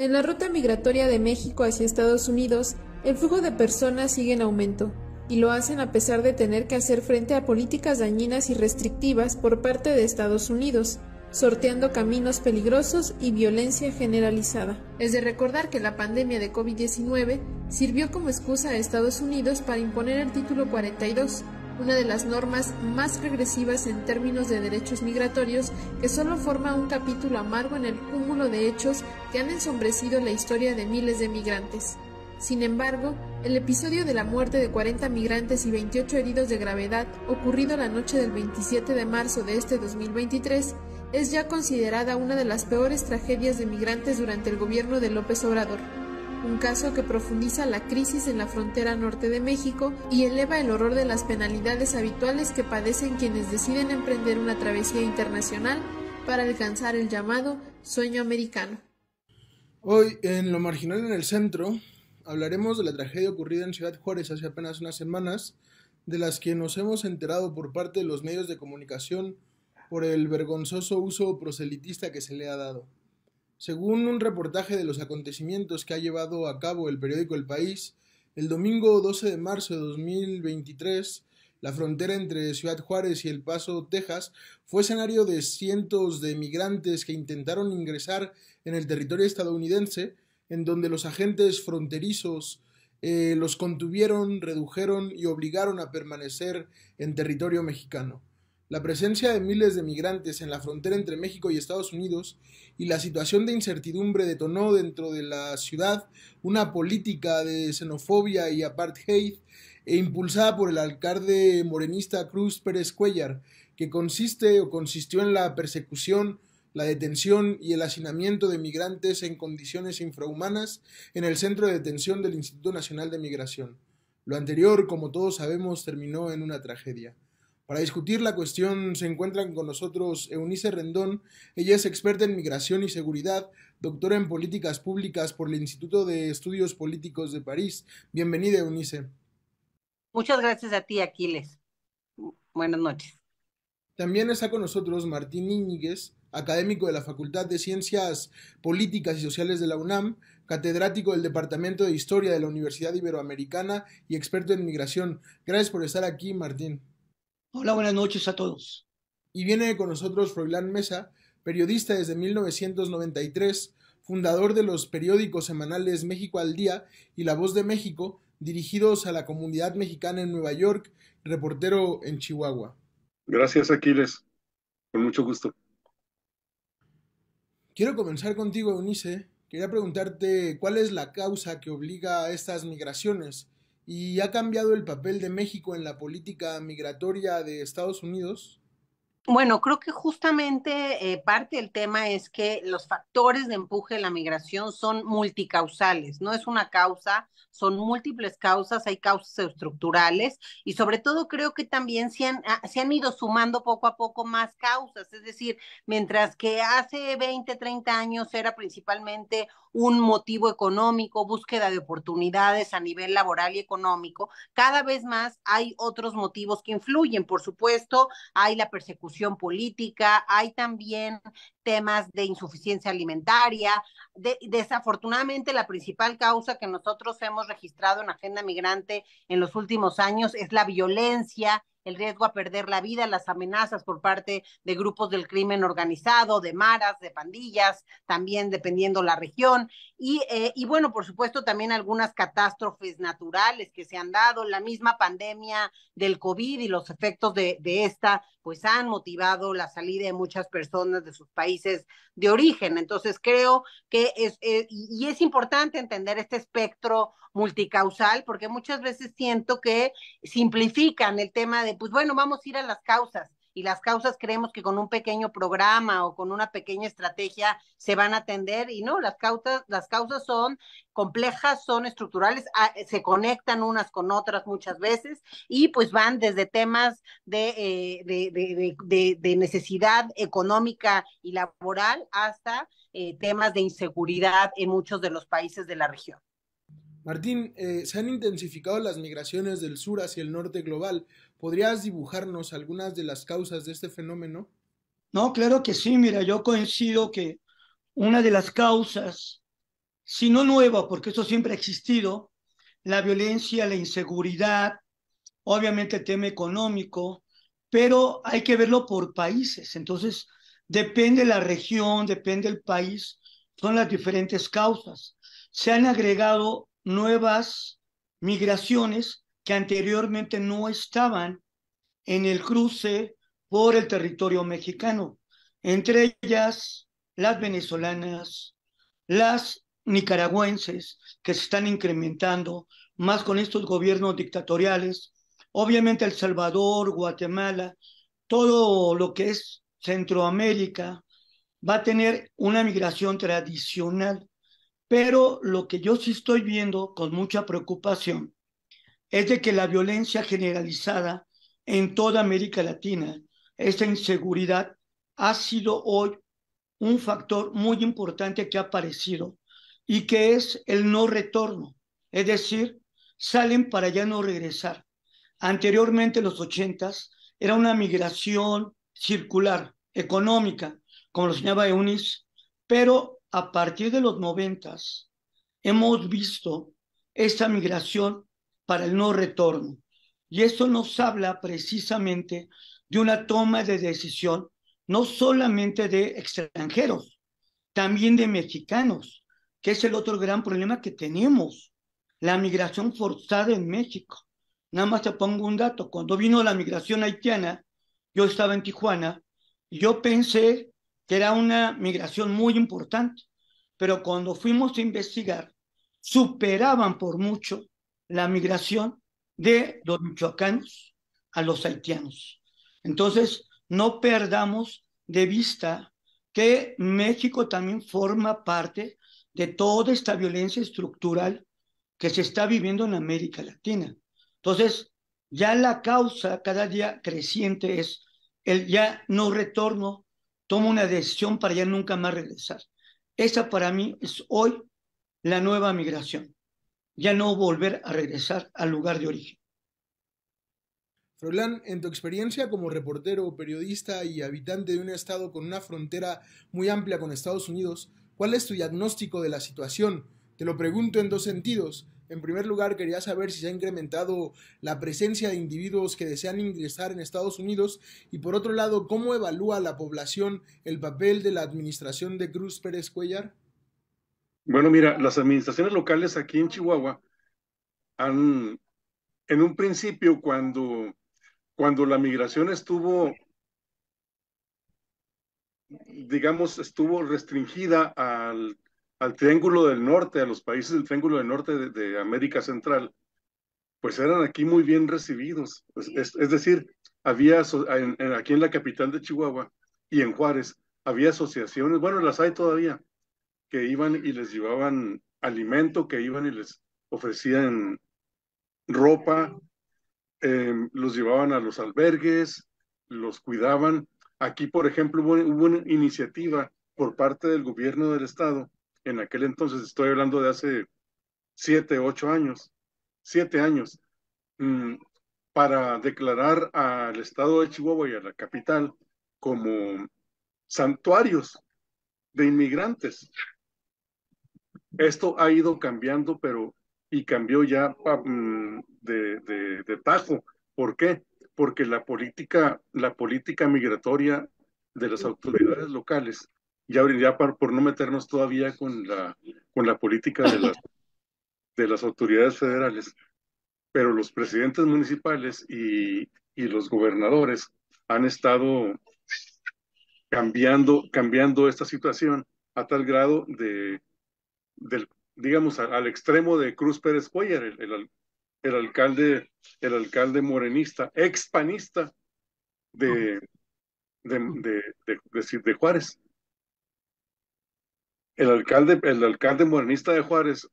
En la ruta migratoria de México hacia Estados Unidos, el flujo de personas sigue en aumento, y lo hacen a pesar de tener que hacer frente a políticas dañinas y restrictivas por parte de Estados Unidos, sorteando caminos peligrosos y violencia generalizada. Es de recordar que la pandemia de COVID-19 sirvió como excusa a Estados Unidos para imponer el Título 42, una de las normas más regresivas en términos de derechos migratorios, que solo forma un capítulo amargo en el cúmulo de hechos que han ensombrecido la historia de miles de migrantes. Sin embargo, el episodio de la muerte de 40 migrantes y 28 heridos de gravedad, ocurrido la noche del 27 de marzo de este 2023, es ya considerada una de las peores tragedias de migrantes durante el gobierno de López Obrador. Un caso que profundiza la crisis en la frontera norte de México y eleva el horror de las penalidades habituales que padecen quienes deciden emprender una travesía internacional para alcanzar el llamado sueño americano. Hoy, en Lo Marginal en el Centro, hablaremos de la tragedia ocurrida en Ciudad Juárez hace apenas unas semanas, de las que nos hemos enterado por parte de los medios de comunicación por el vergonzoso uso proselitista que se le ha dado. Según un reportaje de los acontecimientos que ha llevado a cabo el periódico El País, el domingo 12 de marzo de 2023, la frontera entre Ciudad Juárez y El Paso, Texas, fue escenario de cientos de migrantes que intentaron ingresar en el territorio estadounidense, en donde los agentes fronterizos los contuvieron, redujeron y obligaron a permanecer en territorio mexicano. La presencia de miles de migrantes en la frontera entre México y Estados Unidos y la situación de incertidumbre detonó dentro de la ciudad una política de xenofobia y apartheid impulsada por el alcalde morenista Cruz Pérez Cuéllar, que consistió en la persecución, la detención y el hacinamiento de migrantes en condiciones infrahumanas en el centro de detención del Instituto Nacional de Migración. Lo anterior, como todos sabemos, terminó en una tragedia. Para discutir la cuestión se encuentran con nosotros Eunice Rendón. Ella es experta en migración y seguridad, doctora en políticas públicas por el Instituto de Estudios Políticos de París. Bienvenida, Eunice. Muchas gracias a ti, Aquiles. Buenas noches. También está con nosotros Martín Íñiguez, académico de la Facultad de Ciencias Políticas y Sociales de la UNAM, catedrático del Departamento de Historia de la Universidad Iberoamericana y experto en migración. Gracias por estar aquí, Martín. Hola, buenas noches a todos. Y viene con nosotros Froilán Mesa, periodista desde 1993, fundador de los periódicos semanales México al Día y La Voz de México, dirigidos a la comunidad mexicana en Nueva York, reportero en Chihuahua. Gracias, Aquiles. Con mucho gusto. Quiero comenzar contigo, Eunice. Quería preguntarte cuál es la causa que obliga a estas migraciones. ¿Y ha cambiado el papel de México en la política migratoria de Estados Unidos? Bueno, creo que justamente parte del tema es que los factores de empuje de la migración son multicausales, no es una causa, son múltiples causas, hay causas estructurales y sobre todo creo que también se han ido sumando poco a poco más causas, es decir, mientras que hace 20, 30 años era principalmente un motivo económico, búsqueda de oportunidades a nivel laboral y económico, cada vez más hay otros motivos que influyen, por supuesto, hay la persecución política, hay también temas de insuficiencia alimentaria. Desafortunadamente, la principal causa que nosotros hemos registrado en Agenda Migrante en los últimos años es la violencia, el riesgo a perder la vida, las amenazas por parte de grupos del crimen organizado, de maras, de pandillas, también dependiendo la región, y bueno, por supuesto también algunas catástrofes naturales que se han dado, la misma pandemia del COVID y los efectos de esta, pues han motivado la salida de muchas personas de sus países de origen. Entonces creo que y es importante entender este espectro multicausal, porque muchas veces siento que simplifican el tema de, pues bueno, vamos a ir a las causas, y las causas creemos que con un pequeño programa o con una pequeña estrategia se van a atender, y no, las causas son complejas, son estructurales, se conectan unas con otras muchas veces, y pues van desde temas de necesidad económica y laboral hasta temas de inseguridad en muchos de los países de la región. Martín, se han intensificado las migraciones del sur hacia el norte global. ¿Podrías dibujarnos algunas de las causas de este fenómeno? No, claro que sí, mira, yo coincido que una de las causas si no nueva, porque eso siempre ha existido, la violencia, la inseguridad, obviamente el tema económico, pero hay que verlo por países. Entonces, depende la región, depende el país, son las diferentes causas. Se han agregado nuevas migraciones que anteriormente no estaban en el cruce por el territorio mexicano, entre ellas las venezolanas, las nicaragüenses, que se están incrementando más con estos gobiernos dictatoriales, obviamente El Salvador, Guatemala, todo lo que es Centroamérica va a tener una migración tradicional, pero lo que yo sí estoy viendo con mucha preocupación es de que la violencia generalizada en toda América Latina, esta inseguridad, ha sido hoy un factor muy importante que ha aparecido y que es el no retorno. Es decir, salen para ya no regresar. Anteriormente, en los 80s, era una migración circular, económica, como lo señalaba Eunice, pero a partir de los 90s hemos visto esta migración para el no retorno. Y esto nos habla precisamente de una toma de decisión no solamente de extranjeros, también de mexicanos, que es el otro gran problema que tenemos, la migración forzada en México. Nada más te pongo un dato, cuando vino la migración haitiana, yo estaba en Tijuana, y yo pensé que era una migración muy importante, pero cuando fuimos a investigar, superaban por mucho la migración de los michoacanos a los haitianos. Entonces, no perdamos de vista que México también forma parte de toda esta violencia estructural que se está viviendo en América Latina. Entonces, ya la causa cada día creciente es el ya no retorno, toma una decisión para ya nunca más regresar. Esa para mí es hoy la nueva migración, ya no volver a regresar al lugar de origen. Froilán, en tu experiencia como reportero, periodista y habitante de un estado con una frontera muy amplia con Estados Unidos, ¿cuál es tu diagnóstico de la situación? Te lo pregunto en dos sentidos. En primer lugar, quería saber si se ha incrementado la presencia de individuos que desean ingresar en Estados Unidos y por otro lado, ¿cómo evalúa la población el papel de la administración de Cruz Pérez Cuellar? Bueno, mira, las administraciones locales aquí en Chihuahua han, en un principio, cuando la migración estuvo, digamos, estuvo restringida al Triángulo del Norte, a los países del Triángulo del Norte de América Central, pues eran aquí muy bien recibidos. Es decir, aquí en la capital de Chihuahua y en Juárez, había asociaciones, bueno, las hay todavía, que iban y les llevaban alimento, que iban y les ofrecían ropa, los llevaban a los albergues, los cuidaban. Aquí, por ejemplo, hubo una iniciativa por parte del gobierno del estado, en aquel entonces, estoy hablando de hace 7, 8 años, 7 años, mm, para declarar al estado de Chihuahua y a la capital como santuarios de inmigrantes. Esto ha ido cambiando, pero y cambió ya de tajo. ¿Por qué? Porque la política migratoria de las autoridades locales, ya por no meternos todavía con la política de las autoridades federales, pero los presidentes municipales y los gobernadores han estado cambiando esta situación a tal grado del, digamos, al extremo de Cruz Pérez Cuellar, el alcalde, el alcalde morenista, expanista de, de Juárez. El alcalde morenista de Juárez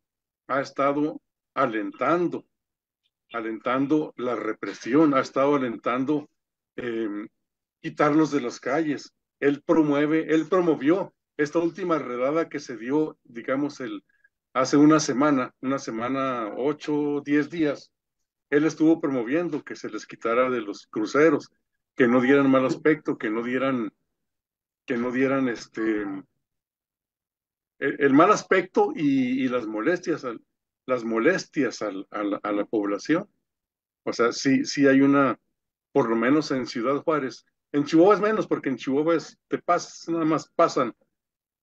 ha estado alentando, alentando la represión, ha estado alentando eh, quitarlos de las calles. Él promovió esta última redada que se dio, digamos, hace una semana, 8, 10 días. Él estuvo promoviendo que se les quitara de los cruceros, que no dieran mal aspecto, que no dieran el mal aspecto y las molestias, a la población. O sea, sí hay una, por lo menos en Ciudad Juárez. En Chihuahua es menos, porque en Chihuahua nada más pasan,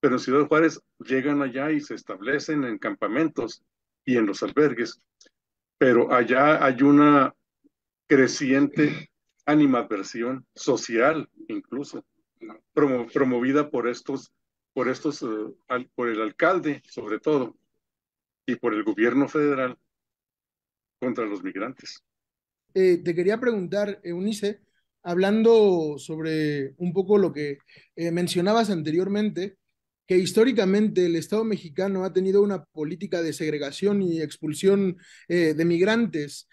pero en Ciudad Juárez llegan allá y se establecen en campamentos y en los albergues. Pero allá hay una creciente animadversión social, incluso, promovida por el alcalde, sobre todo, y por el gobierno federal contra los migrantes. Te quería preguntar, Eunice, hablando sobre un poco lo que mencionabas anteriormente, que históricamente el Estado mexicano ha tenido una política de segregación y expulsión de migrantes.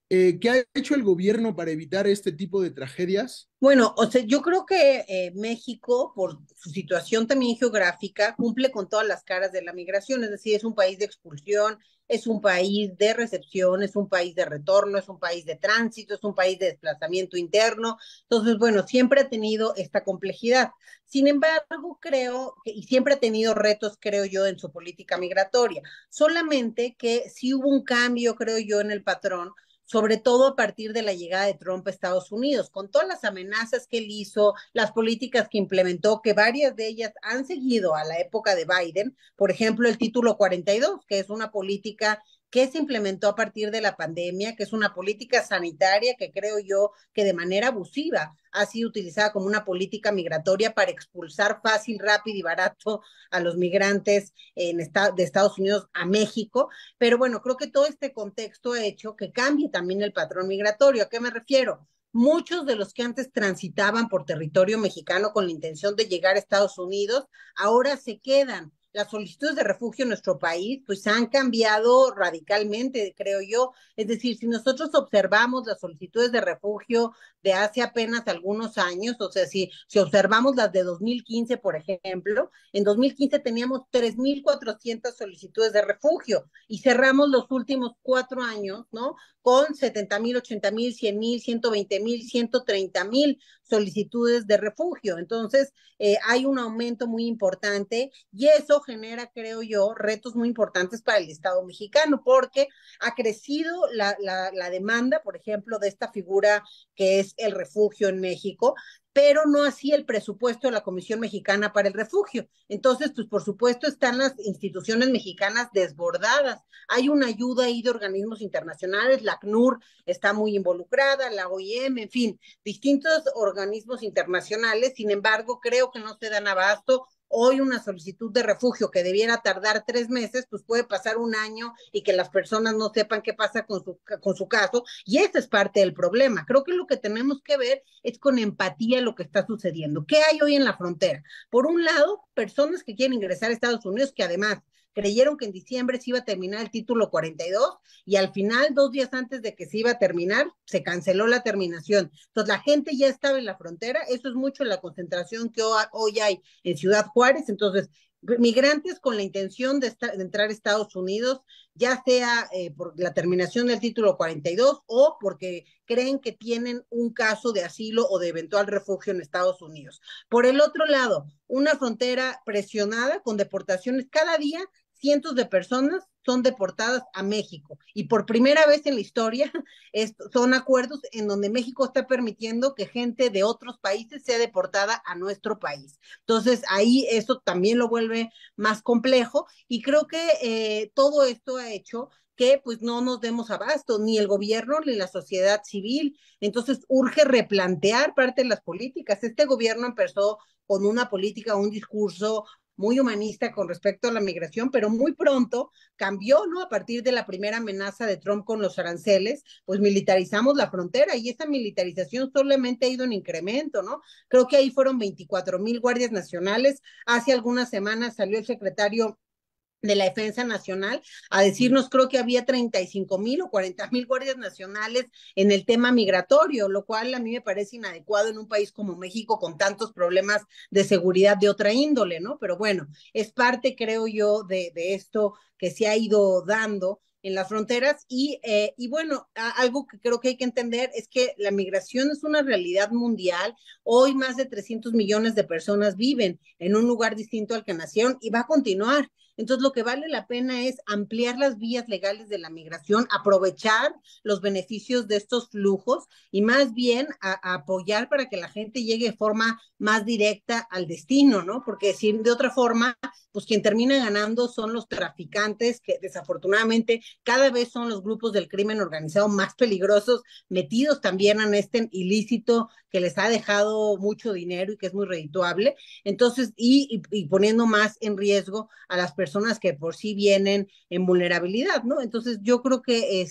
¿Qué ha hecho el gobierno para evitar este tipo de tragedias? Bueno, o sea, yo creo que México, por su situación también geográfica, cumple con todas las caras de la migración, es decir, es un país de expulsión, es un país de recepción, es un país de retorno, es un país de tránsito, es un país de desplazamiento interno. Entonces, bueno, siempre ha tenido esta complejidad. Sin embargo, creo que, y siempre ha tenido retos, creo yo, en su política migratoria. Solamente que sí hubo un cambio, creo yo, en el patrón, sobre todo a partir de la llegada de Trump a Estados Unidos, con todas las amenazas que él hizo, las políticas que implementó, que varias de ellas han seguido a la época de Biden, por ejemplo, el título 42, que es una política que se implementó a partir de la pandemia, que es una política sanitaria que creo yo que de manera abusiva ha sido utilizada como una política migratoria para expulsar fácil, rápido y barato a los migrantes de Estados Unidos a México. Pero bueno, creo que todo este contexto ha hecho que cambie también el patrón migratorio. ¿A qué me refiero? Muchos de los que antes transitaban por territorio mexicano con la intención de llegar a Estados Unidos, ahora se quedan. Las solicitudes de refugio en nuestro país pues han cambiado radicalmente, creo yo. Es decir, si nosotros observamos las solicitudes de refugio de hace apenas algunos años, o sea, si observamos las de 2015, por ejemplo, en 2015 teníamos 3,400 solicitudes de refugio y cerramos los últimos 4 años, ¿no? Con 70,000, 80,000, 100,000, 120,000, 130,000 solicitudes de refugio. Entonces, hay un aumento muy importante y eso genera, creo yo, retos muy importantes para el Estado mexicano, porque ha crecido la demanda, por ejemplo, de esta figura que es el refugio en México, pero no así el presupuesto de la Comisión Mexicana para el Refugio. Entonces, pues por supuesto están las instituciones mexicanas desbordadas. Hay una ayuda ahí de organismos internacionales, la ACNUR está muy involucrada, la OIM, en fin, distintos organismos internacionales. Sin embargo, creo que no se dan abasto. Hoy una solicitud de refugio que debiera tardar 3 meses, pues puede pasar un año y que las personas no sepan qué pasa con su caso, y ese es parte del problema. Creo que lo que tenemos que ver es con empatía lo que está sucediendo. ¿Qué hay hoy en la frontera? Por un lado, personas que quieren ingresar a Estados Unidos que además creyeron que en diciembre se iba a terminar el título 42 y al final, 2 días antes de que se iba a terminar, se canceló la terminación. Entonces, la gente ya estaba en la frontera. Eso es mucho la concentración que hoy hay en Ciudad Juárez. Entonces, migrantes con la intención de entrar a Estados Unidos, ya sea por la terminación del título 42 o porque creen que tienen un caso de asilo o de eventual refugio en Estados Unidos. Por el otro lado, una frontera presionada con deportaciones cada día. Cientos de personas son deportadas a México y por primera vez en la historia son acuerdos en donde México está permitiendo que gente de otros países sea deportada a nuestro país. Entonces ahí eso también lo vuelve más complejo y creo que todo esto ha hecho que pues no nos demos abasto, ni el gobierno ni la sociedad civil. Entonces urge replantear parte de las políticas. Este gobierno empezó con una política, un discurso muy humanista con respecto a la migración, pero muy pronto cambió, ¿no? A partir de la primera amenaza de Trump con los aranceles, pues militarizamos la frontera y esa militarización solamente ha ido en incremento, ¿no? Creo que ahí fueron 24,000 guardias nacionales. Hace algunas semanas salió el secretario de la Defensa Nacional a decirnos, creo que había 35,000 o 40,000 guardias nacionales en el tema migratorio, lo cual a mí me parece inadecuado en un país como México con tantos problemas de seguridad de otra índole, ¿no? Pero bueno, es parte, creo yo, de esto que se ha ido dando en las fronteras y bueno, algo que creo que hay que entender es que la migración es una realidad mundial. Hoy más de 300 millones de personas viven en un lugar distinto al que nacieron y va a continuar. Entonces, lo que vale la pena es ampliar las vías legales de la migración, aprovechar los beneficios de estos flujos y más bien a apoyar para que la gente llegue de forma más directa al destino, ¿no? Porque si de otra forma, pues quien termina ganando son los traficantes, que desafortunadamente cada vez son los grupos del crimen organizado más peligrosos, metidos también en este ilícito que les ha dejado mucho dinero y que es muy redituable. Entonces, y poniendo más en riesgo a las personas que por sí vienen en vulnerabilidad, ¿no? Entonces, yo creo que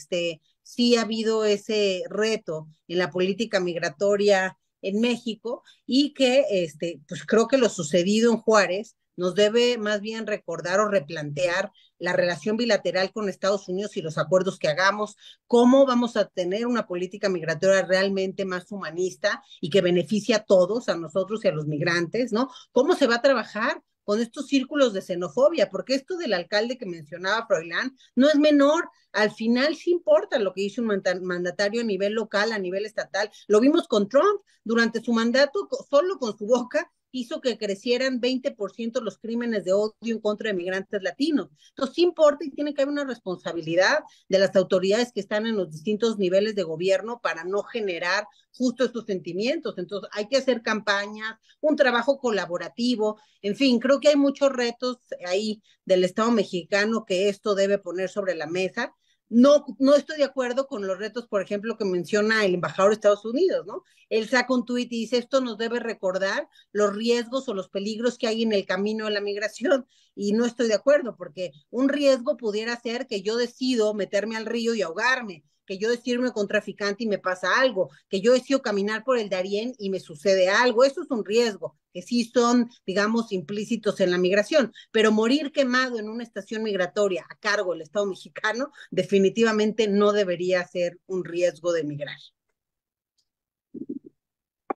sí ha habido ese reto en la política migratoria en México y que pues creo que lo sucedido en Juárez nos debe más bien recordar o replantear la relación bilateral con Estados Unidos y los acuerdos que hagamos, cómo vamos a tener una política migratoria realmente más humanista y que beneficie a todos, a nosotros y a los migrantes, ¿no? ¿Cómo se va a trabajar con estos círculos de xenofobia? Porque esto del alcalde que mencionaba Froilán no es menor. Al final sí importa lo que hizo un mandatario a nivel local, a nivel estatal. Lo vimos con Trump durante su mandato, solo con su boca hizo que crecieran 20% los crímenes de odio en contra de migrantes latinos. Entonces, sí importa y tiene que haber una responsabilidad de las autoridades que están en los distintos niveles de gobierno para no generar justo estos sentimientos. Entonces, hay que hacer campañas, un trabajo colaborativo, en fin, creo que hay muchos retos ahí del Estado mexicano que esto debe poner sobre la mesa. No estoy de acuerdo con los retos, por ejemplo, que menciona el embajador de Estados Unidos, ¿no? Él saca un tuit y dice, esto nos debe recordar los riesgos o los peligros que hay en el camino de la migración. Y no estoy de acuerdo, porque un riesgo pudiera ser que yo decido meterme al río y ahogarme, que yo decido irme con un traficante y me pasa algo, que yo decido caminar por el Darién y me sucede algo. Eso es un riesgo, que sí son, digamos, implícitos en la migración. Pero morir quemado en una estación migratoria a cargo del Estado mexicano definitivamente no debería ser un riesgo de migrar.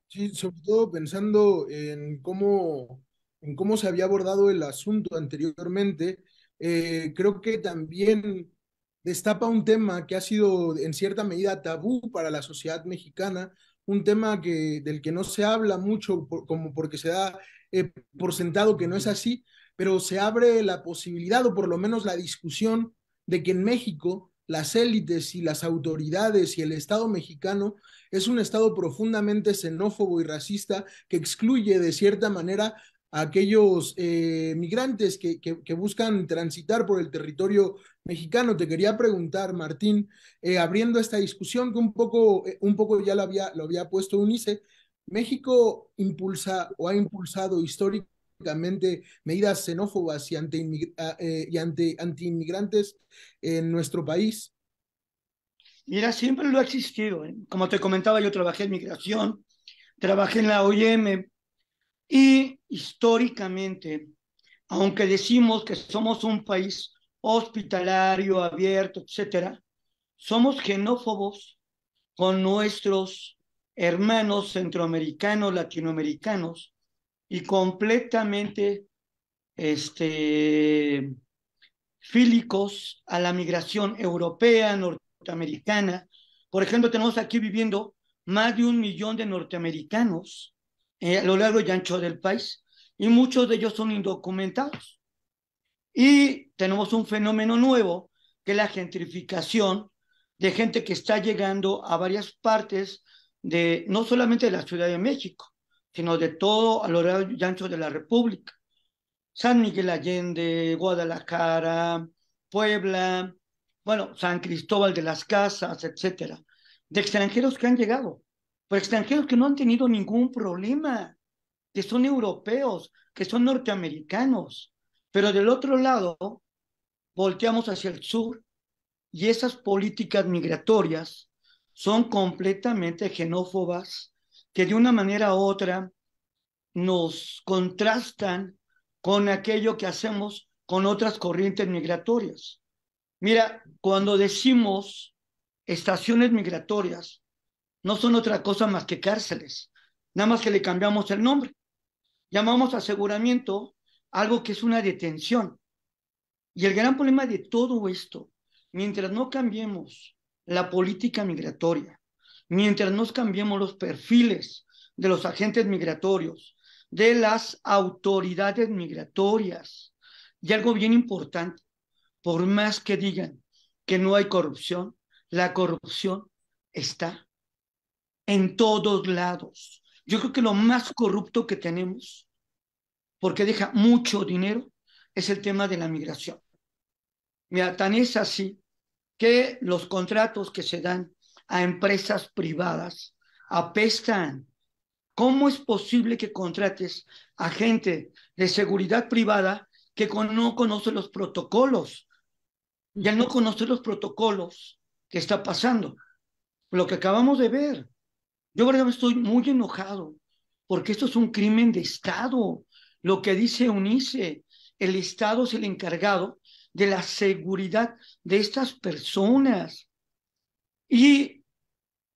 Sí, sobre todo pensando en cómo se había abordado el asunto anteriormente, creo que también destapa un tema que ha sido en cierta medida tabú para la sociedad mexicana, un tema del que no se habla mucho como porque se da por sentado que no es así, pero se abre la posibilidad o por lo menos la discusión de que en México las élites y las autoridades y el Estado mexicano es un Estado profundamente xenófobo y racista que excluye de cierta manera a aquellos migrantes que buscan transitar por el territorio mexicano. Te quería preguntar, Martín, abriendo esta discusión que un poco ya lo había puesto Unice, ¿México impulsa o ha impulsado históricamente medidas xenófobas y anti-inmigrantes en nuestro país? Mira, siempre lo ha existido, ¿eh? Como te comentaba, yo trabajé en migración, trabajé en la OIM y históricamente, aunque decimos que somos un país hospitalario, abierto, etcétera, somos xenófobos con nuestros hermanos centroamericanos, latinoamericanos y completamente fílicos a la migración europea, norteamericana. Por ejemplo, tenemos aquí viviendo más de 1 millón de norteamericanos a lo largo y ancho del país, y muchos de ellos son indocumentados. Y tenemos un fenómeno nuevo, que es la gentrificación de gente que está llegando a varias partes de, no solamente de la Ciudad de México, sino de todo a lo largo y ancho de la República. San Miguel Allende, Guadalajara, Puebla, bueno, San Cristóbal de las Casas, etcétera, de extranjeros que han llegado, pero extranjeros que no han tenido ningún problema, que son europeos, que son norteamericanos, pero del otro lado volteamos hacia el sur y esas políticas migratorias son completamente xenófobas, que de una manera u otra nos contrastan con aquello que hacemos con otras corrientes migratorias. Mira, cuando decimos estaciones migratorias, no son otra cosa más que cárceles, nada más que le cambiamos el nombre. Llamamos aseguramiento algo que es una detención. Y el gran problema de todo esto mientras no cambiemos la política migratoria, mientras no cambiemos los perfiles de los agentes migratorios, de las autoridades migratorias, y algo bien importante, por más que digan que no hay corrupción, la corrupción está en todos lados. Yo creo que lo más corrupto que tenemos, porque deja mucho dinero, es el tema de la migración. Mira, tan es así que los contratos que se dan a empresas privadas apestan. ¿Cómo es posible que contrates a gente de seguridad privada que no conoce los protocolos? Y al no conocer los protocolos, ¿qué está pasando? Lo que acabamos de ver. Yo, verdad, estoy muy enojado porque esto es un crimen de Estado. Lo que dice UNICE, el Estado es el encargado de la seguridad de estas personas. Y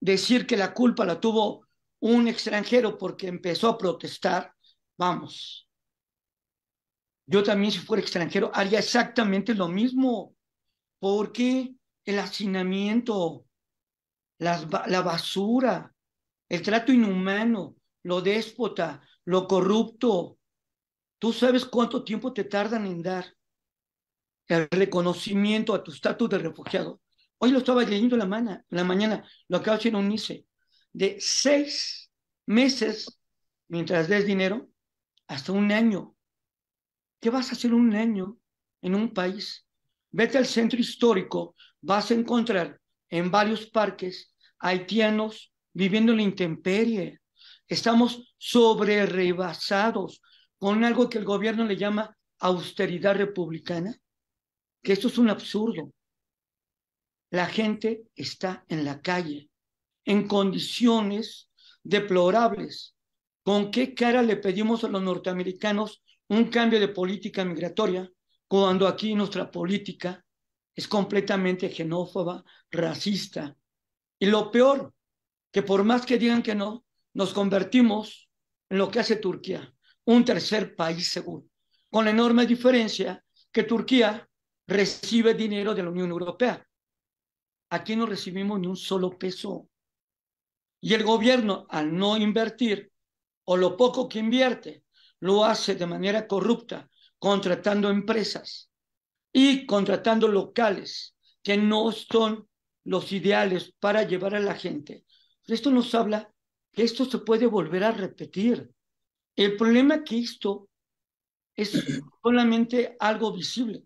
decir que la culpa la tuvo un extranjero porque empezó a protestar, vamos, yo también si fuera extranjero haría exactamente lo mismo, porque el hacinamiento, la basura, el trato inhumano, lo déspota, lo corrupto, ¿tú sabes cuánto tiempo te tardan en dar el reconocimiento a tu estatus de refugiado? Hoy lo estaba leyendo la mañana, lo acaba de decir UNICE, de 6 meses mientras des dinero hasta un año. ¿Qué vas a hacer un año en un país? Vete al centro histórico, vas a encontrar en varios parques haitianos viviendo en la intemperie. Estamos sobre rebasados con algo que el gobierno le llama austeridad republicana, que esto es un absurdo. La gente está en la calle, en condiciones deplorables. ¿Con qué cara le pedimos a los norteamericanos un cambio de política migratoria cuando aquí nuestra política es completamente xenófoba, racista? Y lo peor, que por más que digan que no, nos convertimos en lo que hace Turquía, un tercer país seguro, con la enorme diferencia que Turquía recibe dinero de la Unión Europea. Aquí no recibimos ni un solo peso. Y el gobierno, al no invertir, o lo poco que invierte, lo hace de manera corrupta, contratando empresas y contratando locales que no son los ideales para llevar a la gente. Esto nos habla que esto se puede volver a repetir. El problema es que esto es solamente algo visible.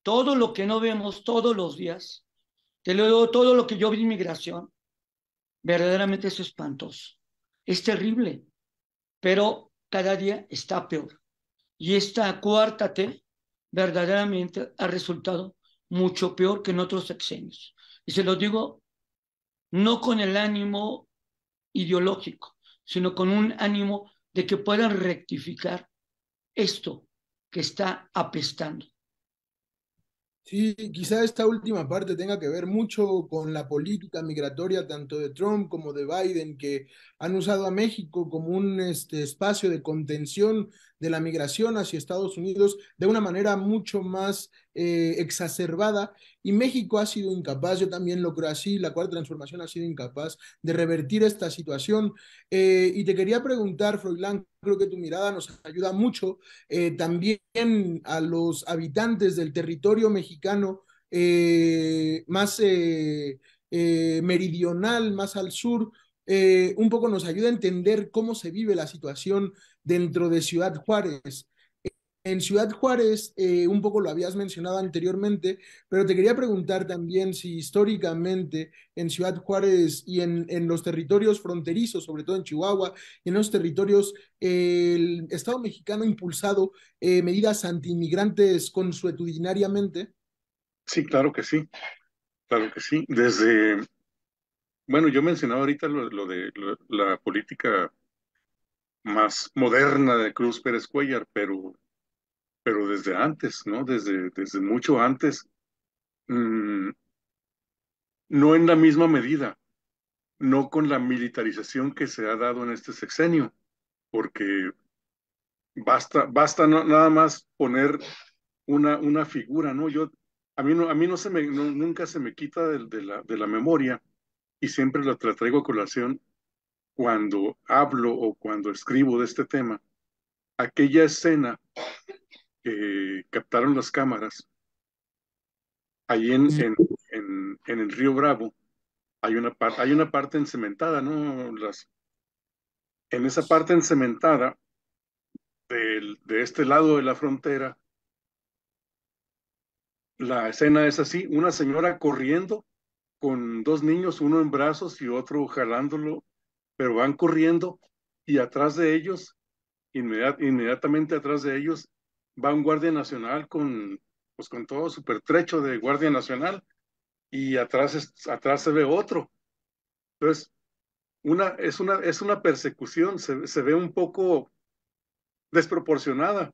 Todo lo que no vemos todos los días, todo lo que yo vi en migración, verdaderamente es espantoso. Es terrible, pero cada día está peor. Y esta cuarta T verdaderamente ha resultado mucho peor que en otros sexenios. Y se lo digo no con el ánimo ideológico, sino con un ánimo de que puedan rectificar esto que está apestando. Sí, quizá esta última parte tenga que ver mucho con la política migratoria tanto de Trump como de Biden, que han usado a México como un espacio de contención de la migración hacia Estados Unidos de una manera mucho más exacerbada, y México ha sido incapaz, yo también lo creo así, la Cuarta Transformación ha sido incapaz de revertir esta situación. Y te quería preguntar, Froilán, creo que tu mirada nos ayuda mucho también a los habitantes del territorio mexicano más meridional, más al sur, un poco nos ayuda a entender cómo se vive la situación dentro de Ciudad Juárez. En Ciudad Juárez, un poco lo habías mencionado anteriormente, pero te quería preguntar también si históricamente en Ciudad Juárez y en los territorios fronterizos, sobre todo en Chihuahua, y en los territorios, el Estado mexicano ha impulsado medidas antiinmigrantes consuetudinariamente. Sí, claro que sí, claro que sí. Bueno, yo mencionaba ahorita la política más moderna de Cruz Pérez Cuellar, pero desde antes, ¿no? Desde mucho antes, mm, no en la misma medida, no con la militarización que se ha dado en este sexenio, porque basta nada más poner una figura, ¿no? a mí nunca se me quita de la memoria y siempre la traigo a colación cuando hablo o cuando escribo de este tema, aquella escena que captaron las cámaras ahí en el Río Bravo. Hay una parte encementada, ¿no? En esa parte encementada de este lado de la frontera, la escena es así, una señora corriendo con dos niños, uno en brazos y otro jalándolo, pero van corriendo y atrás de ellos, inmediatamente atrás de ellos, va un guardia nacional pues con todo su pertrecho de guardia nacional y atrás se ve otro. Entonces, es una persecución, se ve un poco desproporcionada,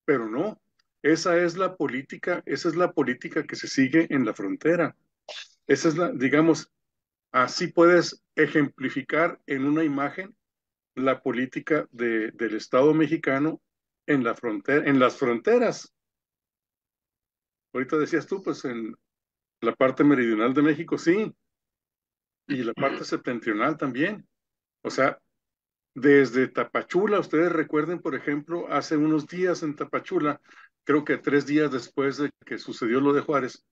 pero no, esa es la política que se sigue en la frontera. Esa es digamos, así puedes ejemplificar en una imagen la política del Estado mexicano en la frontera, en las fronteras. Ahorita decías tú, pues en la parte meridional de México, sí, y la parte septentrional también. O sea, desde Tapachula, ustedes recuerden, por ejemplo, hace unos días en Tapachula, creo que 3 días después de que sucedió lo de Juárez,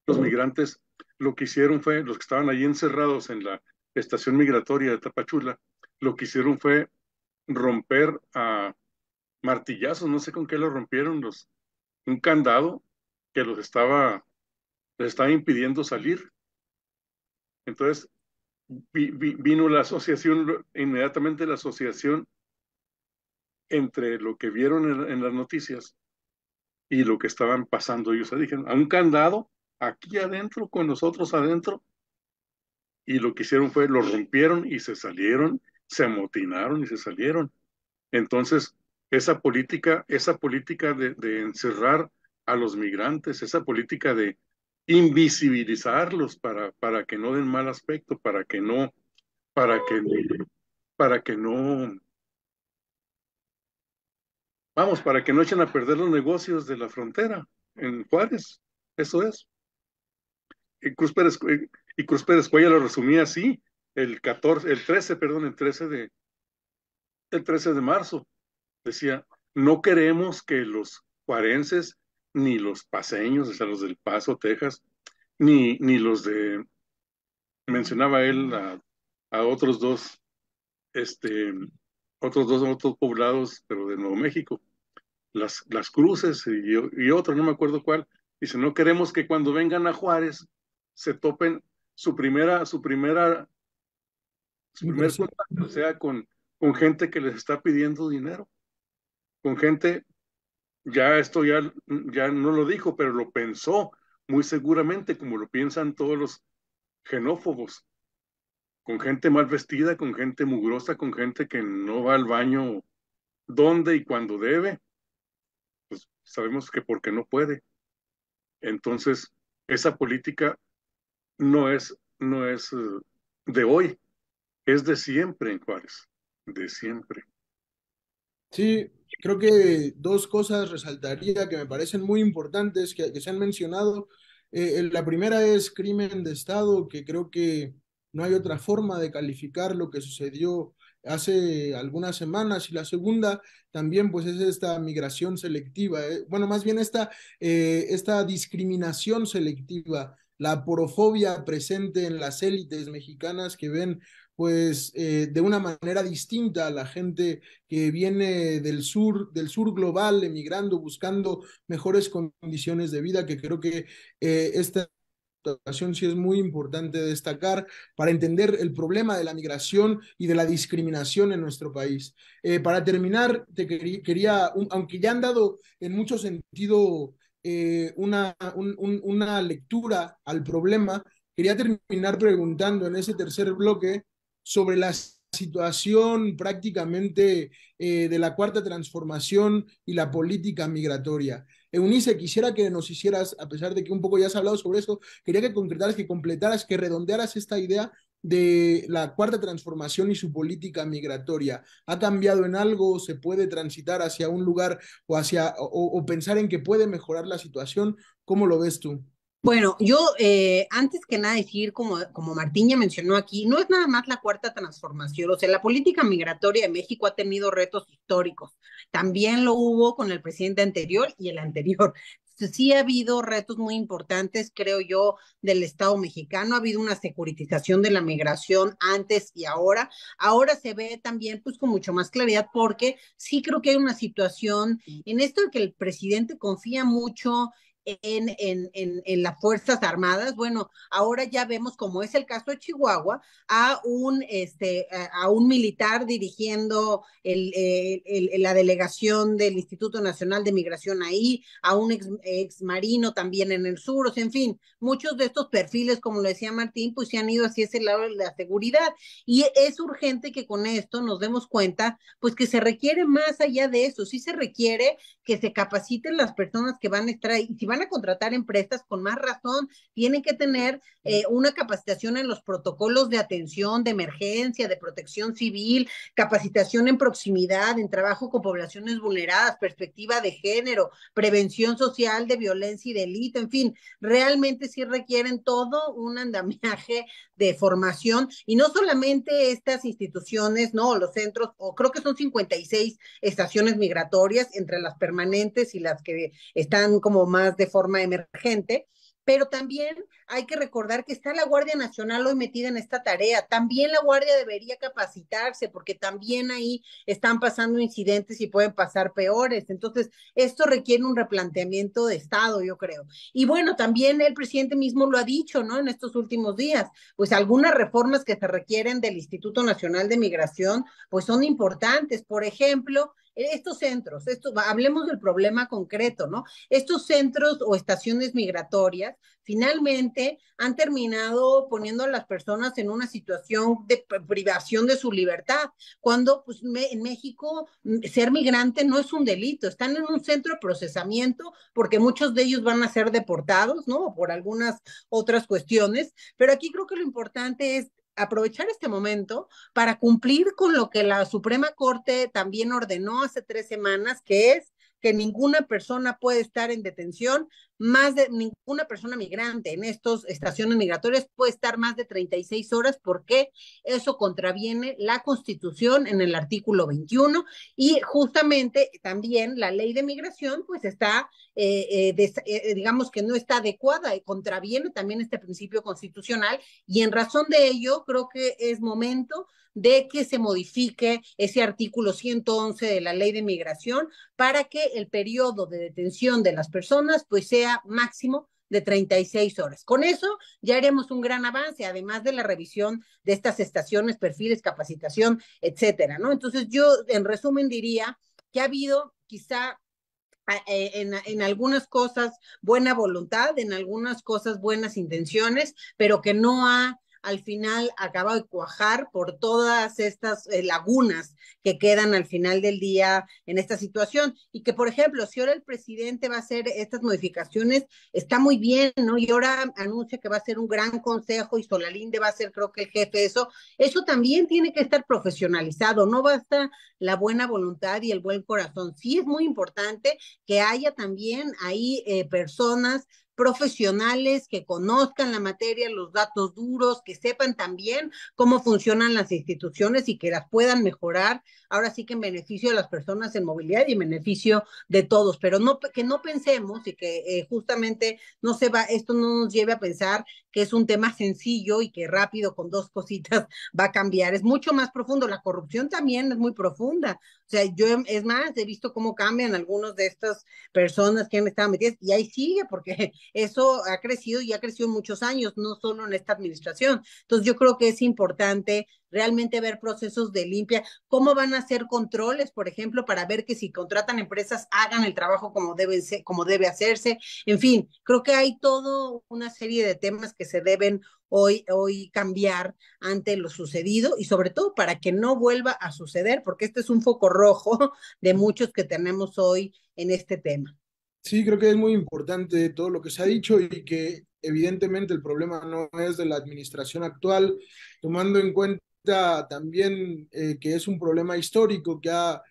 los migrantes lo que hicieron fue, los que estaban ahí encerrados en la estación migratoria de Tapachula, lo que hicieron fue romper a martillazos, no sé con qué lo rompieron, un candado que les estaba impidiendo salir. Entonces vino la asociación, inmediatamente la asociación entre lo que vieron en las noticias y lo que estaban pasando ellos. Dijeron, a un candado aquí adentro, con nosotros adentro, y lo que hicieron fue, lo rompieron y se salieron, se amotinaron y se salieron. Entonces, esa política de encerrar a los migrantes, esa política de invisibilizarlos para que no den mal aspecto, para que, para que no, vamos, para que no echen a perder los negocios de la frontera en Juárez. Eso es. Y Cruz Pérez Cuellar lo resumía así, el 13, perdón, el 13 de marzo. Decía, no queremos que los juarenses, ni los paseños, o sea, los del Paso, Texas, ni los mencionaba él a este, otros poblados, pero de Nuevo México, las Cruces y otro, no me acuerdo cuál. Dice, no queremos que cuando vengan a Juárez se topen su primer contacto sea con gente que les está pidiendo dinero, con gente, ya no lo dijo, pero lo pensó muy seguramente, como lo piensan todos los xenófobos, con gente mal vestida, con gente mugrosa, con gente que no va al baño donde y cuando debe, pues sabemos que porque no puede. Entonces, esa política no es de hoy, es de siempre en Juárez, de siempre. Sí, creo que dos cosas resaltaría que me parecen muy importantes que se han mencionado. La primera es crimen de Estado, que creo que no hay otra forma de calificar lo que sucedió hace algunas semanas. Y la segunda también pues es esta migración selectiva, bueno, más bien esta discriminación selectiva, la aporofobia presente en las élites mexicanas que ven pues de una manera distinta a la gente que viene del sur global, emigrando, buscando mejores condiciones de vida, que creo que esta situación sí es muy importante destacar para entender el problema de la migración y de la discriminación en nuestro país. Para terminar, aunque ya han dado en mucho sentido una lectura al problema, quería terminar preguntando en ese tercer bloque sobre la situación prácticamente de la cuarta transformación y la política migratoria. Eunice, quisiera que nos hicieras, a pesar de que un poco ya has hablado sobre eso, quería que concretaras, que completaras, que redondearas esta idea de la Cuarta Transformación y su política migratoria? ¿Ha cambiado en algo? ¿Se puede transitar hacia un lugar o pensar en que puede mejorar la situación? ¿Cómo lo ves tú? Bueno, yo antes que nada decir, como Martín ya mencionó aquí, no es nada más la cuarta transformación, o sea, la política migratoria de México ha tenido retos históricos. También lo hubo con el presidente anterior y el anterior. Sí ha habido retos muy importantes, creo yo, del Estado mexicano. Ha habido una securitización de la migración antes y ahora. Ahora se ve también pues con mucho más claridad porque sí creo que hay una situación en esto de que el presidente confía mucho en las Fuerzas Armadas. Bueno, ahora ya vemos, como es el caso de Chihuahua, a un militar dirigiendo la delegación del Instituto Nacional de Migración ahí, a un ex marino también en el sur, o sea, en fin, muchos de estos perfiles, como lo decía Martín, pues se han ido hacia ese lado de la seguridad. Y es urgente que con esto nos demos cuenta, pues que se requiere más allá de eso, sí se requiere que se capaciten las personas que van a estar ahí. Y si van a contratar empresas, con más razón, tienen que tener una capacitación en los protocolos de atención, de emergencia, de protección civil, capacitación en proximidad, en trabajo con poblaciones vulneradas, perspectiva de género, prevención social de violencia y delito, en fin, realmente sí requieren todo un andamiaje de formación y no solamente estas instituciones, no, los centros, o creo que son 56 estaciones migratorias entre las permanentes y las que están como más de forma emergente, pero también hay que recordar que está la Guardia Nacional hoy metida en esta tarea. También la Guardia debería capacitarse porque también ahí están pasando incidentes y pueden pasar peores. Entonces, esto requiere un replanteamiento de Estado, yo creo. Y bueno, también el presidente mismo lo ha dicho, ¿no? En estos últimos días, pues algunas reformas que se requieren del Instituto Nacional de Migración, pues son importantes. Por ejemplo, estos centros, hablemos del problema concreto, ¿no? Estos centros o estaciones migratorias finalmente han terminado poniendo a las personas en una situación de privación de su libertad, cuando pues, en México ser migrante no es un delito, están en un centro de procesamiento porque muchos de ellos van a ser deportados, ¿no? Por algunas otras cuestiones, pero aquí creo que lo importante es aprovechar este momento para cumplir con lo que la Suprema Corte también ordenó hace 3 semanas, que es que ninguna persona puede estar en detención, más de ninguna persona migrante en estas estaciones migratorias puede estar más de 36 horas, porque eso contraviene la Constitución en el artículo 21 y justamente también la ley de migración pues está, digamos que no está adecuada y contraviene también este principio constitucional y en razón de ello creo que es momento de que se modifique ese artículo 111 de la ley de migración para que el periodo de detención de las personas pues sea máximo de 36 horas. Con eso ya haremos un gran avance, además de la revisión de estas estaciones, perfiles, capacitación, etcétera, ¿no? Entonces yo en resumen diría que ha habido quizá en algunas cosas buena voluntad, en algunas cosas buenas intenciones, pero que no ha al final acabado de cuajar por todas estas lagunas que quedan al final del día en esta situación. Y que, por ejemplo, si ahora el presidente va a hacer estas modificaciones, está muy bien, ¿no? Y ahora anuncia que va a ser un gran consejo y Solalinde va a ser, creo que el jefe de eso también tiene que estar profesionalizado, no basta la buena voluntad y el buen corazón. Sí es muy importante que haya también ahí personas profesionales que conozcan la materia, los datos duros, que sepan también cómo funcionan las instituciones y que las puedan mejorar, ahora sí que en beneficio de las personas en movilidad y en beneficio de todos, pero no que no pensemos y que justamente no se va, esto no nos lleve a pensar que es un tema sencillo y que rápido con dos cositas va a cambiar, es mucho más profundo, la corrupción también es muy profunda, o sea, yo es más, he visto cómo cambian algunos de estas personas que han estado metidas y ahí sigue, porque eso ha crecido y ha crecido muchos años, no solo en esta administración. Entonces yo creo que es importante realmente ver procesos de limpia, cómo van a hacer controles, por ejemplo, para ver que si contratan empresas hagan el trabajo como debe hacerse. En fin, creo que hay toda una serie de temas que se deben hoy cambiar ante lo sucedido y sobre todo para que no vuelva a suceder, porque este es un foco rojo de muchos que tenemos hoy en este tema. Sí, creo que es muy importante todo lo que se ha dicho y que evidentemente el problema no es de la administración actual, tomando en cuenta también que es un problema histórico que ha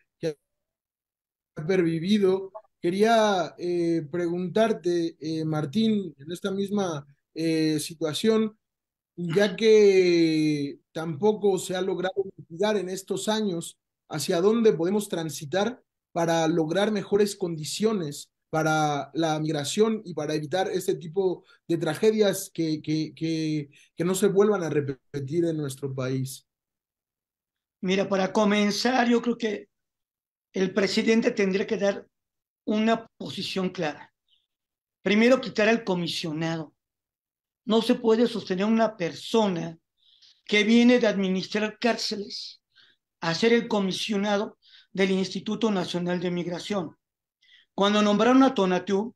pervivido. Quería preguntarte, Martín, en esta misma situación, ya que tampoco se ha logrado mitigar en estos años hacia dónde podemos transitar para lograr mejores condiciones para la migración y para evitar este tipo de tragedias que no se vuelvan a repetir en nuestro país. Mira, para comenzar, yo creo que el presidente tendría que dar una posición clara. Primero, quitar al comisionado. No se puede sostener una persona que viene de administrar cárceles a ser el comisionado del Instituto Nacional de Migración. Cuando nombraron a Tonatiuh,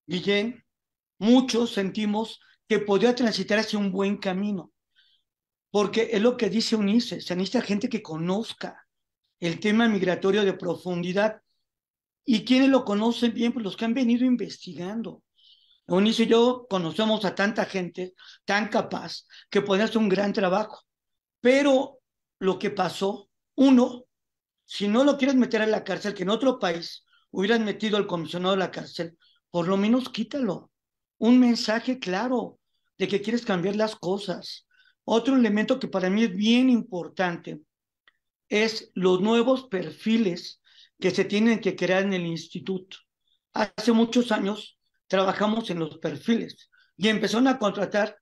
Guillén, muchos sentimos que podía transitar hacia un buen camino, porque es lo que dice UNICEF, se necesita gente que conozca el tema migratorio de profundidad. ¿Y quienes lo conocen bien? Pues los que han venido investigando. Eunice y yo conocemos a tanta gente tan capaz que puede hacer un gran trabajo. Pero lo que pasó, uno, si no lo quieres meter a la cárcel, que en otro país hubieras metido al comisionado a la cárcel, por lo menos quítalo. Un mensaje claro de que quieres cambiar las cosas. Otro elemento que para mí es bien importante es los nuevos perfiles que se tienen que crear en el instituto. Hace muchos años trabajamos en los perfiles y empezaron a contratar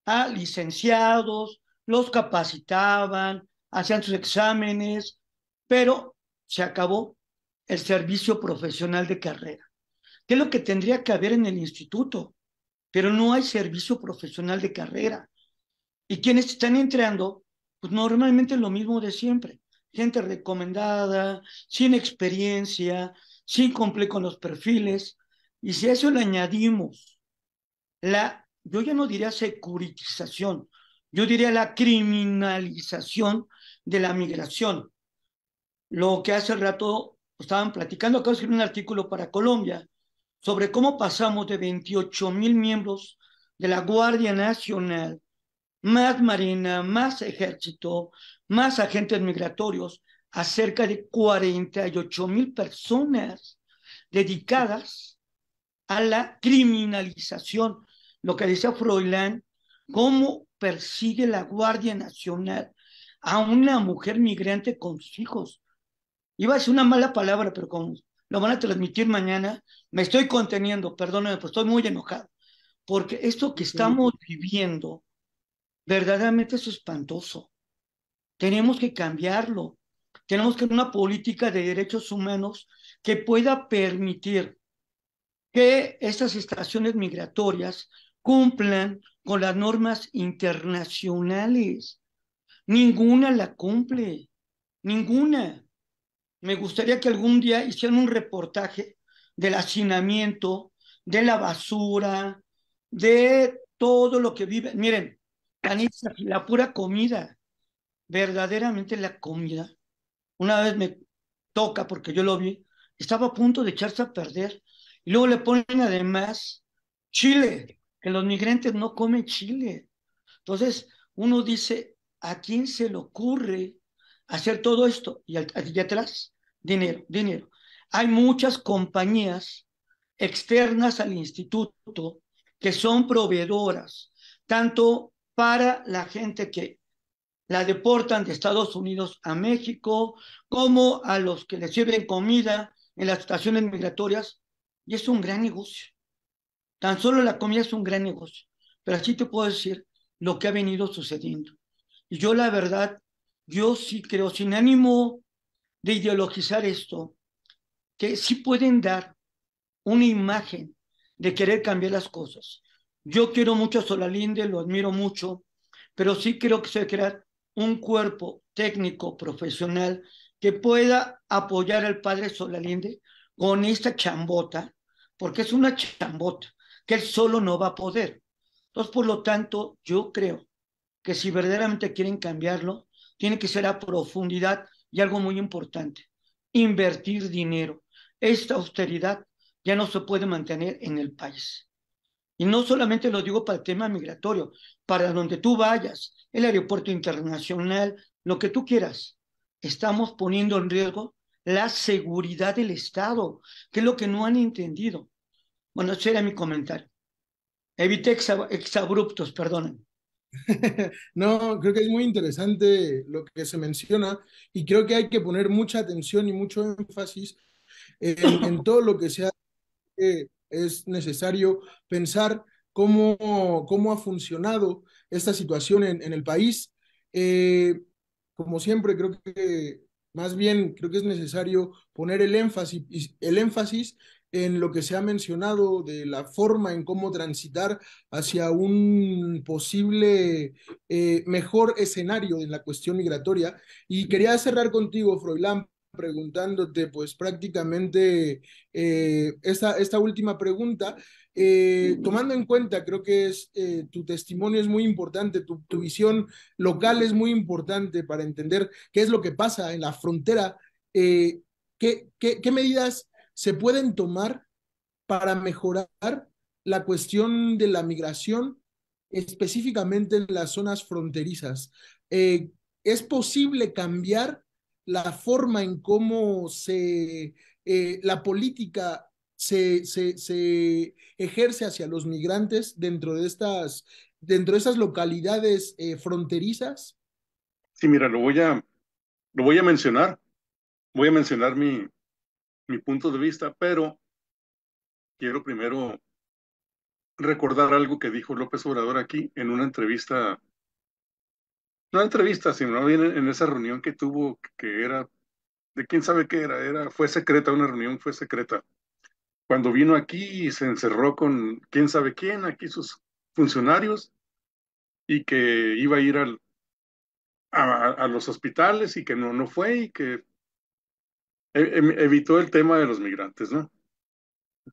a licenciados, los capacitaban, hacían sus exámenes, pero se acabó el servicio profesional de carrera, que es lo que tendría que haber en el instituto, pero no hay servicio profesional de carrera. Y quienes están entrando, pues normalmente es lo mismo de siempre. Gente recomendada, sin experiencia, sin cumplir con los perfiles. Y si a eso le añadimos yo ya no diría securitización, yo diría la criminalización de la migración. Lo que hace rato estaban platicando, acabo de escribir un artículo para Colombia sobre cómo pasamos de 28,000 miembros de la Guardia Nacional, más Marina, más Ejército, más agentes migratorios, a cerca de 48,000 personas dedicadas a la criminalización. Lo que decía Froilán, cómo persigue la Guardia Nacional a una mujer migrante con sus hijos. Iba a decir una mala palabra, pero como lo van a transmitir mañana, me estoy conteniendo, perdóname, pero estoy muy enojado, porque esto que estamos viviendo verdaderamente es espantoso. Tenemos que cambiarlo. Tenemos que tener una política de derechos humanos que pueda permitir que estas estaciones migratorias cumplan con las normas internacionales. Ninguna la cumple, ninguna. Me gustaría que algún día hicieran un reportaje del hacinamiento, de la basura, de todo lo que vive. Miren, Anita, la pura comida, verdaderamente la comida. Una vez me toca, porque yo lo vi, estaba a punto de echarse a perder. Y luego le ponen además chile, que los migrantes no comen chile. Entonces, uno dice, ¿a quién se le ocurre hacer todo esto? Y allá atrás, dinero, dinero. Hay muchas compañías externas al instituto que son proveedoras, tanto para la gente que la deportan de Estados Unidos a México, como a los que les sirven comida en las estaciones migratorias, y es un gran negocio. Tan solo la comida es un gran negocio, pero así te puedo decir lo que ha venido sucediendo. Y yo la verdad, yo sí creo, sin ánimo de ideologizar esto, que sí pueden dar una imagen de querer cambiar las cosas. Yo quiero mucho a Solalinde, lo admiro mucho, pero sí creo que se debe crear un cuerpo técnico profesional que pueda apoyar al padre Solalinde con esta chambota, porque es una chambota que él solo no va a poder. Entonces, por lo tanto, yo creo que si verdaderamente quieren cambiarlo, tiene que ser a profundidad y algo muy importante, invertir dinero. Esta austeridad ya no se puede mantener en el país. Y no solamente lo digo para el tema migratorio, para donde tú vayas, el aeropuerto internacional, lo que tú quieras. Estamos poniendo en riesgo la seguridad del Estado, que es lo que no han entendido. Bueno, ese era mi comentario. Evité exabruptos, perdonen. No, creo que es muy interesante lo que se menciona y creo que hay que poner mucha atención y mucho énfasis en todo lo que sea es necesario pensar cómo ha funcionado esta situación en el país. Eh, Como siempre, creo que más bien creo que es necesario poner el énfasis en lo que se ha mencionado de la forma en cómo transitar hacia un posible mejor escenario en la cuestión migratoria. Y quería cerrar contigo, Froilán, preguntándote pues prácticamente esta última pregunta, tomando en cuenta, creo que tu testimonio es muy importante, tu visión local es muy importante para entender qué es lo que pasa en la frontera, qué medidas se pueden tomar para mejorar la cuestión de la migración, específicamente en las zonas fronterizas. ¿Es posible cambiar la forma en cómo la política se ejerce hacia los migrantes dentro de esas localidades fronterizas? Sí, mira, lo voy a mencionar mi punto de vista, pero quiero primero recordar algo que dijo López Obrador aquí en una entrevista, no entrevista, sino bien en esa reunión que tuvo, que era, de quién sabe qué fue secreta, una reunión fue secreta. Cuando vino aquí y se encerró con quién sabe quién, aquí sus funcionarios, y que iba a ir a los hospitales y que no fue y que evitó el tema de los migrantes, ¿no?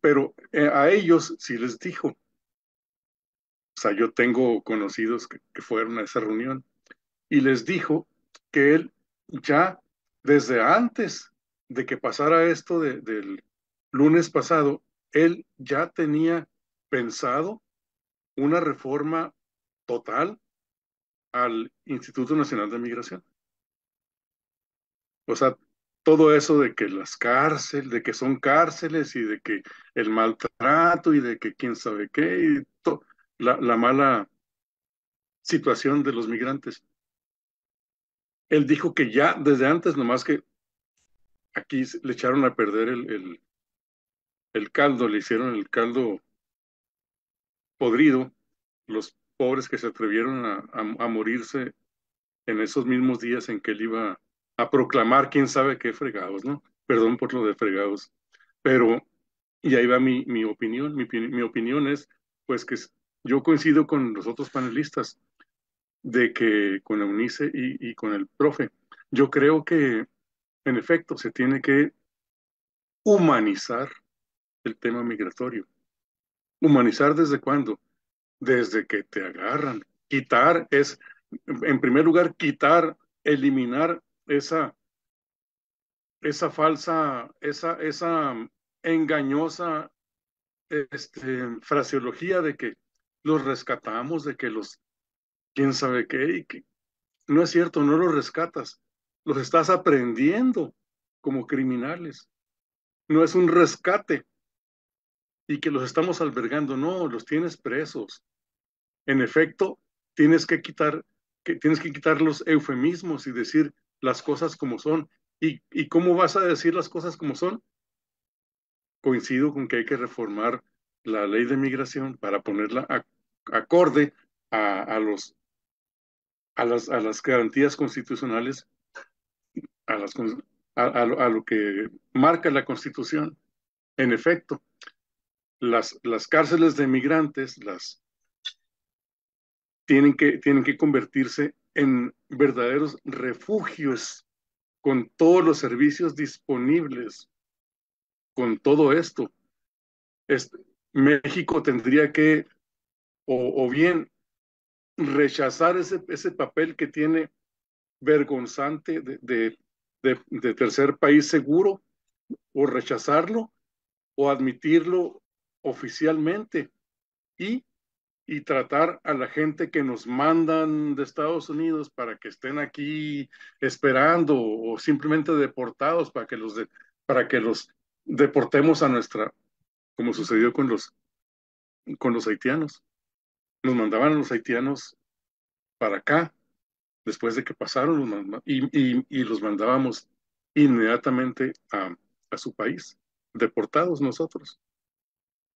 Pero a ellos sí les dijo, o sea, yo tengo conocidos que fueron a esa reunión y les dijo que él ya desde antes de que pasara esto del lunes pasado, él ya tenía pensado una reforma total al Instituto Nacional de Migración. O sea, todo eso de que las cárceles, de que son cárceles y de que el maltrato y de que quién sabe qué, y la mala situación de los migrantes. Él dijo que ya desde antes, nomás que aquí le echaron a perder el caldo, le hicieron el caldo podrido, los pobres que se atrevieron a morirse en esos mismos días en que él iba a proclamar quién sabe qué fregados, ¿no? Perdón por lo de fregados. Pero, y ahí va mi opinión, mi opinión es, pues que yo coincido con los otros panelistas, de que con Eunice y con el profe, yo creo que en efecto se tiene que humanizar el tema migratorio. ¿Humanizar desde cuándo? Desde que te agarran. Quitar es, en primer lugar, eliminar esa falsa, esa engañosa fraseología de que los rescatamos, de que quién sabe qué, y que no es cierto, no los rescatas, los estás aprendiendo como criminales. No es un rescate y que los estamos albergando, no, los tienes presos. En efecto, tienes que quitar los eufemismos y decir las cosas como son. ¿Y cómo vas a decir las cosas como son? Coincido con que hay que reformar la ley de migración para ponerla acorde a, a las garantías constitucionales, a, las, a lo que marca la Constitución. En efecto, las cárceles de migrantes tienen que convertirse en verdaderos refugios con todos los servicios disponibles, con todo esto. México tendría que, o bien, rechazar ese papel que tiene vergonzante de tercer país seguro, o rechazarlo, o admitirlo oficialmente y, y tratar a la gente que nos mandan de Estados Unidos para que estén aquí esperando o simplemente deportados para que los deportemos a nuestra, como sucedió con los haitianos. Nos mandaban a los haitianos para acá después de que pasaron y los mandábamos inmediatamente a su país, deportados nosotros.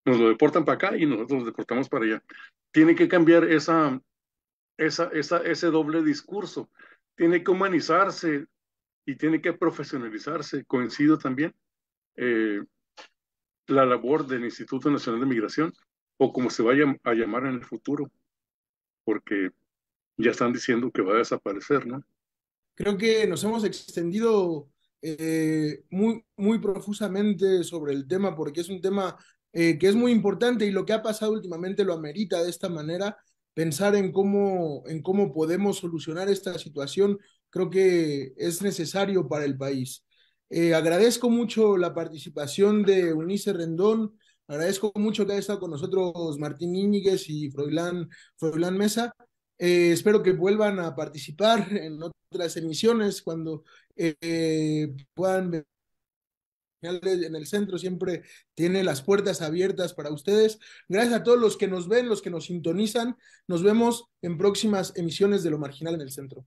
Nos lo deportan para acá y nosotros los deportamos para allá. Tiene que cambiar ese doble discurso. Tiene que humanizarse y tiene que profesionalizarse. Coincido también eh, la labor del Instituto Nacional de Migración, o como se vaya a llamar en el futuro, porque ya están diciendo que va a desaparecer, ¿no? Creo que nos hemos extendido muy profusamente sobre el tema porque es un tema que es muy importante y lo que ha pasado últimamente lo amerita de esta manera. Pensar en cómo podemos solucionar esta situación creo que es necesario para el país. Agradezco mucho la participación de Eunice Rendón, agradezco mucho que haya estado con nosotros Martín Íñiguez y Froilán Mesa. Espero que vuelvan a participar en otras emisiones cuando puedan venir. En el centro siempre tiene las puertas abiertas para ustedes. Gracias a todos los que nos ven, los que nos sintonizan. Nos vemos en próximas emisiones de Lo Marginal en el Centro.